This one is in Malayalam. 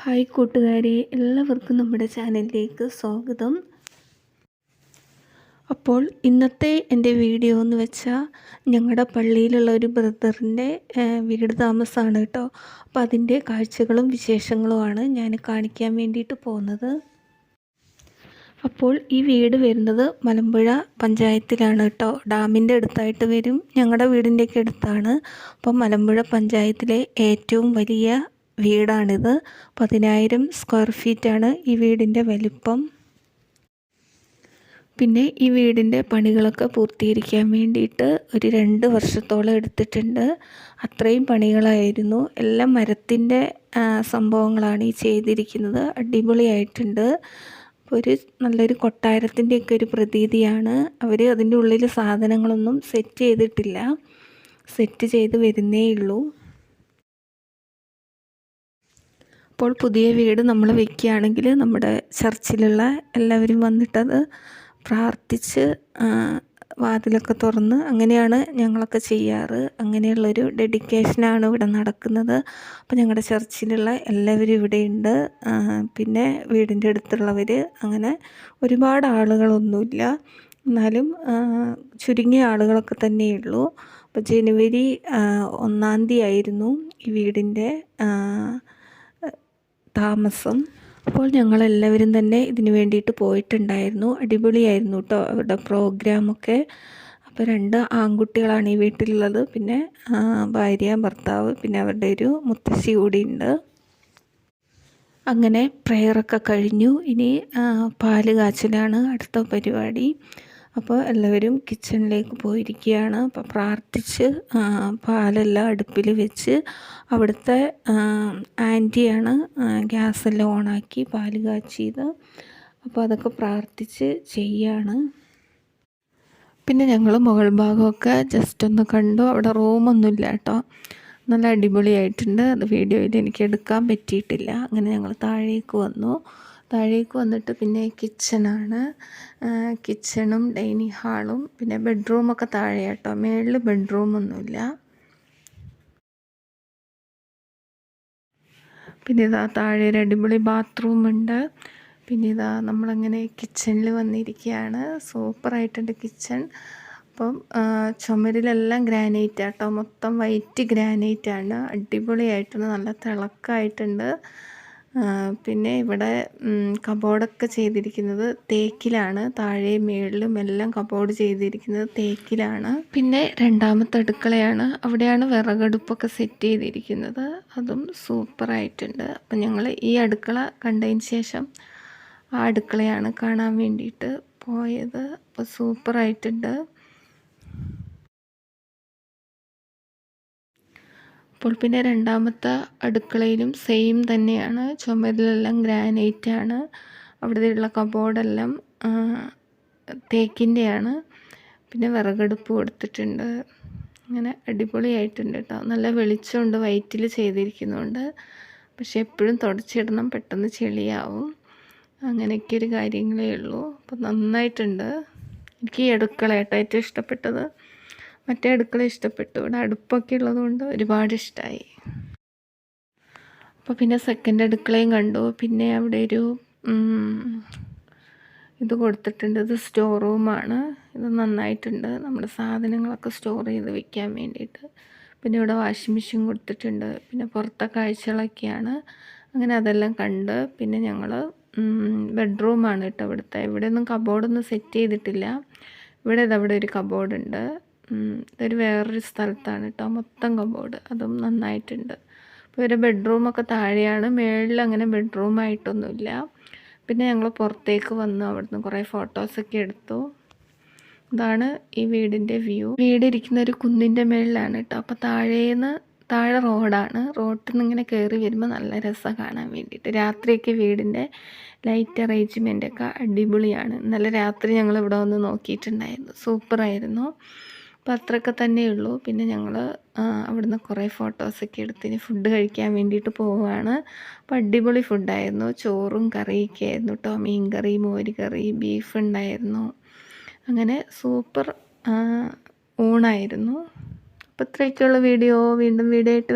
ഹായ് കൂട്ടുകാരെ, എല്ലാവർക്കും നമ്മുടെ ചാനലിലേക്ക് സ്വാഗതം. അപ്പോൾ ഇന്നത്തെ എൻ്റെ വീഡിയോ എന്ന് വെച്ചാൽ ഞങ്ങളുടെ പള്ളിയിലുള്ള ഒരു ബ്രദറിൻ്റെ വീട് താമസമാണ് കേട്ടോ. അപ്പോൾ അതിൻ്റെ കാഴ്ചകളും വിശേഷങ്ങളുമാണ് ഞാൻ കാണിക്കാൻ വേണ്ടിയിട്ട് പോകുന്നത്. അപ്പോൾ ഈ വീട് വരുന്നത് മലമ്പുഴ പഞ്ചായത്തിലാണ് കേട്ടോ. ഡാമിൻ്റെ അടുത്തായിട്ട് വരും. ഞങ്ങളുടെ വീടിൻ്റെയൊക്കെ അടുത്താണ്. അപ്പോൾ മലമ്പുഴ പഞ്ചായത്തിലെ ഏറ്റവും വലിയ വീടാണിത്. 10,000 സ്ക്വയർ ഫീറ്റാണ് ഈ വീടിൻ്റെ വലിപ്പം. പിന്നെ ഈ വീടിൻ്റെ പണികളൊക്കെ പൂർത്തീകരിക്കാൻ വേണ്ടിയിട്ട് ഒരു 2 വർഷത്തോളം എടുത്തിട്ടുണ്ട്. അത്രയും പണികളായിരുന്നു. എല്ലാം മരത്തിൻ്റെ സംഭവങ്ങളാണ് ഈ ചെയ്തിരിക്കുന്നത്. അടിപൊളിയായിട്ടുണ്ട്. ഒരു നല്ലൊരു കൊട്ടാരത്തിൻ്റെയൊക്കെ ഒരു പ്രതീതിയാണ്. അവർ അതിൻ്റെ ഉള്ളിൽ സാധനങ്ങളൊന്നും സെറ്റ് ചെയ്തിട്ടില്ല. സെറ്റ് ചെയ്ത് വരുന്നേ ഉള്ളൂ. അപ്പോൾ പുതിയ വീട് നമ്മൾ വയ്ക്കുകയാണെങ്കിൽ നമ്മുടെ ചർച്ചിലുള്ള എല്ലാവരും വന്നിട്ടത് പ്രാർത്ഥിച്ച് വാതിലൊക്കെ തുറന്ന് അങ്ങനെയാണ് ഞങ്ങളൊക്കെ ചെയ്യാറ്. അങ്ങനെയുള്ളൊരു ഡെഡിക്കേഷനാണ് ഇവിടെ നടക്കുന്നത്. അപ്പോൾ ഞങ്ങളുടെ ചർച്ചിലുള്ള എല്ലാവരും ഇവിടെയുണ്ട്. പിന്നെ വീടിൻ്റെ അടുത്തുള്ളവർ, അങ്ങനെ ഒരുപാട് ആളുകളൊന്നുമില്ല, എന്നാലും ചുരുങ്ങിയ ആളുകളൊക്കെ തന്നെയുള്ളൂ. അപ്പോൾ ജനുവരി 1-ാം തീയതി ആയിരുന്നു ഈ വീടിൻ്റെ താമസം. അപ്പോൾ ഞങ്ങളെല്ലാവരും തന്നെ ഇതിന് വേണ്ടിയിട്ട് പോയിട്ടുണ്ടായിരുന്നു. അടിപൊളിയായിരുന്നു കേട്ടോ അവരുടെ പ്രോഗ്രാമൊക്കെ. അപ്പോൾ 2 ആൺകുട്ടികളാണ് ഈ വീട്ടിലുള്ളത്. പിന്നെ ഭാര്യ, ഭർത്താവ്, പിന്നെ അവരുടെ ഒരു മുത്തശ്ശി കൂടിയുണ്ട്. അങ്ങനെ പ്രെയറൊക്കെ കഴിഞ്ഞു. ഇനി പാല് കാച്ചലാണ് അടുത്ത പരിപാടി. അപ്പോൾ എല്ലാവരും കിച്ചണിലേക്ക് പോയിരിക്കുകയാണ്. അപ്പോൾ പ്രാർത്ഥിച്ച് പാലെല്ലാം അടുപ്പിൽ വെച്ച് അവിടുത്തെ ആൻറ്റിയാണ് ഗ്യാസെല്ലാം ഓണാക്കി പാല് കാച്ചിയത്. അപ്പോൾ അതൊക്കെ പ്രാർത്ഥിച്ച് ചെയ്യാണ്. പിന്നെ ഞങ്ങൾ മുകൾ ഭാഗമൊക്കെ ജസ്റ്റ് ഒന്ന് കണ്ടു. അവിടെ റൂമൊന്നുമില്ല കേട്ടോ. നല്ല അടിപൊളിയായിട്ടുണ്ട്. അത് വീഡിയോയിൽ എനിക്ക് എടുക്കാൻ പറ്റിയിട്ടില്ല. അങ്ങനെ ഞങ്ങൾ താഴേക്ക് വന്നു. താഴേക്ക് വന്നിട്ട് പിന്നെ കിച്ചണാണ്. കിച്ചണും ഡൈനിങ് ഹാളും പിന്നെ ബെഡ്റൂമൊക്കെ താഴെ കേട്ടോ. മേളിൽ ബെഡ്റൂമൊന്നുമില്ല. പിന്നെ ഇതാ താഴെ ഒരു അടിപൊളി ബാത്റൂമുണ്ട്. പിന്നെ ഇതാ നമ്മളങ്ങനെ കിച്ചണിൽ വന്നിരിക്കുകയാണ്. സൂപ്പറായിട്ടുണ്ട് കിച്ചൺ. അപ്പം ചുമരിലെല്ലാം ഗ്രാനൈറ്റ് ആട്ടോ. മൊത്തം വൈറ്റ് ഗ്രാനൈറ്റാണ്. അടിപൊളിയായിട്ടുണ്ട്. നല്ല തിളക്കമായിട്ടുണ്ട്. പിന്നെ ഇവിടെ കബോർഡൊക്കെ ചെയ്തിരിക്കുന്നത് തേക്കിലാണ്. താഴെയും മേളിലും എല്ലാം കബോർഡ് ചെയ്തിരിക്കുന്നത് തേക്കിലാണ്. പിന്നെ 2ാമത്തെ അടുക്കളയാണ്. അവിടെയാണ് വിറകടുപ്പൊക്കെ സെറ്റ് ചെയ്തിരിക്കുന്നത്. അതും സൂപ്പറായിട്ടുണ്ട്. അപ്പം ഞങ്ങൾ ഈ അടുക്കള കണ്ടതിന് ശേഷം ആ അടുക്കളയാണ് കാണാൻ വേണ്ടിയിട്ട് പോയത്. അപ്പോൾ സൂപ്പറായിട്ടുണ്ട്. അപ്പോൾ പിന്നെ 2ാമത്തെ അടുക്കളയിലും സെയിം തന്നെയാണ്. ചുമരിലെല്ലാം ഗ്രാനൈറ്റാണ്. അവിടെയുള്ള കബോർഡെല്ലാം തേക്കിൻ്റെയാണ്. പിന്നെ വിറകടുപ്പ് കൊടുത്തിട്ടുണ്ട്. അങ്ങനെ അടിപൊളിയായിട്ടുണ്ട് കേട്ടോ. നല്ല വെളിച്ചമുണ്ട് വൈറ്റിൽ ചെയ്തിരിക്കുന്നതുകൊണ്ട്. പക്ഷെ എപ്പോഴും തുടച്ചിടണം, പെട്ടെന്ന് ചെളിയാവും. അങ്ങനെയൊക്കെ ഒരു കാര്യങ്ങളേ ഉള്ളൂ. അപ്പോൾ നന്നായിട്ടുണ്ട്. എനിക്ക് ഈ അടുക്കള കേട്ടോ ഏറ്റവും ഇഷ്ടപ്പെട്ടത്. മറ്റേ അടുക്കള ഇഷ്ടപ്പെട്ടു. ഇവിടെ അടുപ്പൊക്കെ ഉള്ളതുകൊണ്ട് ഒരുപാട് ഇഷ്ടമായി. അപ്പോൾ പിന്നെ സെക്കൻഡ് അടുക്കളയും കണ്ടു. പിന്നെ അവിടെ ഒരു ഇത് കൊടുത്തിട്ടുണ്ട്. ഇത് സ്റ്റോർ റൂമാണ്. ഇത് നന്നായിട്ടുണ്ട്. നമ്മുടെ സാധനങ്ങളൊക്കെ സ്റ്റോർ ചെയ്ത് വെക്കാൻ വേണ്ടിയിട്ട്. പിന്നെ ഇവിടെ വാഷിംഗ് മെഷീൻ കൊടുത്തിട്ടുണ്ട്. പിന്നെ പുറത്തെ കാഴ്ചകളൊക്കെയാണ്. അങ്ങനെ അതെല്ലാം കണ്ട് പിന്നെ ഞങ്ങൾ ബെഡ്റൂമാണ് കേട്ടോ ഇവിടുത്തെ. ഇവിടെയൊന്നും കബോർഡൊന്നും സെറ്റ് ചെയ്തിട്ടില്ല. ഇവിടെ ഇതവിടെ ഒരു കബോർഡുണ്ട്. ഇതൊരു വേറൊരു സ്ഥലത്താണ് കേട്ടോ മൊത്തം കബോർഡ്. അതും നന്നായിട്ടുണ്ട്. അപ്പോൾ ഒരു ബെഡ്റൂമൊക്കെ താഴെയാണ്. മേളിൽ അങ്ങനെ ബെഡ്റൂമായിട്ടൊന്നുമില്ല. പിന്നെ ഞങ്ങൾ പുറത്തേക്ക് വന്നു. അവിടുന്ന് കുറേ ഫോട്ടോസൊക്കെ എടുത്തു. ഇതാണ് ഈ വീടിൻ്റെ വ്യൂ. വീടിരിക്കുന്ന ഒരു കുന്നിൻ്റെ മേളിലാണ് കേട്ടോ. അപ്പോൾ താഴെ റോഡാണ്. റോഡിൽ നിന്ന് ഇങ്ങനെ കയറി വരുമ്പോൾ നല്ല രസമാണ് കാണാൻ വേണ്ടിയിട്ട്. രാത്രിയൊക്കെ വീടിൻ്റെ ലൈറ്റ് അറേഞ്ച്മെൻ്റൊക്കെ അടിപൊളിയാണ്. ഇന്നലെ രാത്രി ഞങ്ങൾ ഇവിടെ വന്ന് നോക്കിയിട്ടുണ്ടായിരുന്നു. സൂപ്പറായിരുന്നു. അപ്പോൾ അത്രയൊക്കെ തന്നെയുള്ളൂ. പിന്നെ ഞങ്ങൾ അവിടുന്ന് കുറേ ഫോട്ടോസൊക്കെ എടുത്ത് ഇനി ഫുഡ് കഴിക്കാൻ വേണ്ടിയിട്ട് പോവുകയാണ്. അപ്പോൾ അടിപൊളി ഫുഡായിരുന്നു. ചോറും കറിയൊക്കെ ആയിരുന്നു കേട്ടോ. മീൻ കറി, മോര് കറി, ബീഫ് ഉണ്ടായിരുന്നു. അങ്ങനെ സൂപ്പർ ഊണായിരുന്നു. അപ്പോൾ ഇത്രയൊക്കെയുള്ള വീഡിയോ. വീണ്ടും വീഡിയോ ആയിട്ട്